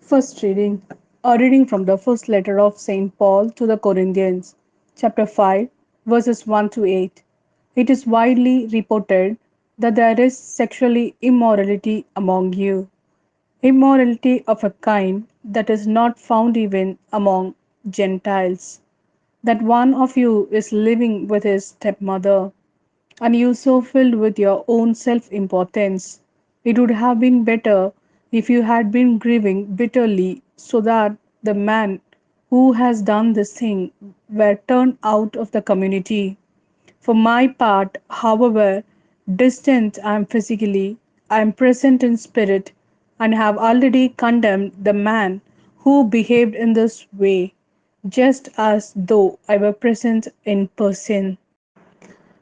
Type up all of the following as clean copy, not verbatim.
First reading. A reading from the first letter of St. Paul to the Corinthians, chapter 5, verses 1 to 8. It is widely reported that there is sexually immorality among you, immorality of a kind that is not found even among Gentiles, that one of you is living with his stepmother, and you so filled with your own self importance. It would have been better if you had been grieving bitterly so that the man who has done this thing were turned out of the community. For my part, however distant I am physically, I am present in spirit and have already condemned the man who behaved in this way, just as though I were present in person.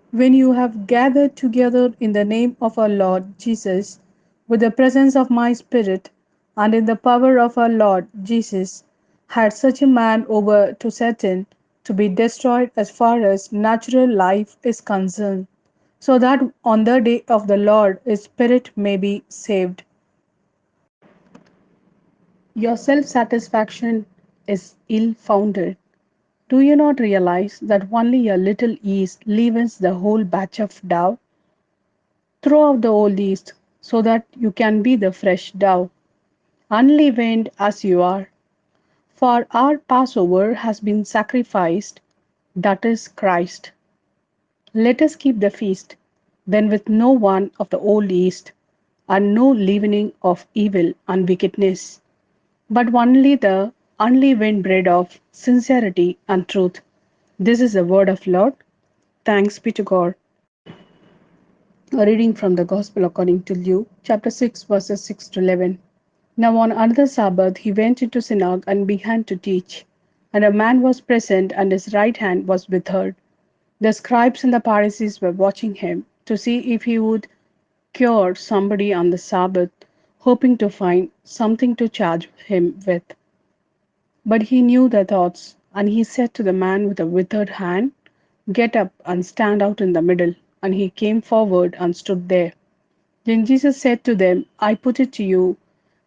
When you have gathered together in the name of our Lord Jesus, with the presence of my Spirit, and in the power of our Lord Jesus, had such a man over to Satan to be destroyed as far as natural life is concerned, so that on the day of the Lord his spirit may be saved. Your self satisfaction is ill founded. Do you not realize that only a little yeast leavens the whole batch of dough? Throw out the old yeast so that you can be the fresh dough, unleavened as you are. For our Passover has been sacrificed, that is Christ. Let us keep the feast, then with no one of the old yeast, and no leavening of evil and wickedness, but only the unleavened bread of sincerity and truth. This is the word of Lord. Thanks be to God. A reading from the Gospel according to Luke, chapter 6, verses 6 to 11. Now on another Sabbath he went into synagogue and began to teach. And a man was present, and his right hand was withered. The scribes and the Pharisees were watching him to see if he would cure somebody on the Sabbath, hoping to find something to charge him with. But he knew their thoughts, and he said to the man with the withered hand, "Get up and stand out in the middle." And he came forward and stood there. Then Jesus said to them, "I put it to you,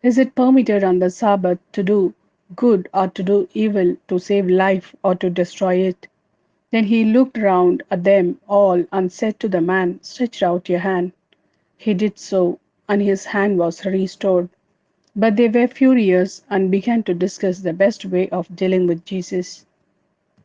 is it permitted on the Sabbath to do good or to do evil, to save life or to destroy it?" Then he looked round at them all and said to the man, "Stretch out your hand." He did so, and his hand was restored. But they were furious and began to discuss the best way of dealing with Jesus.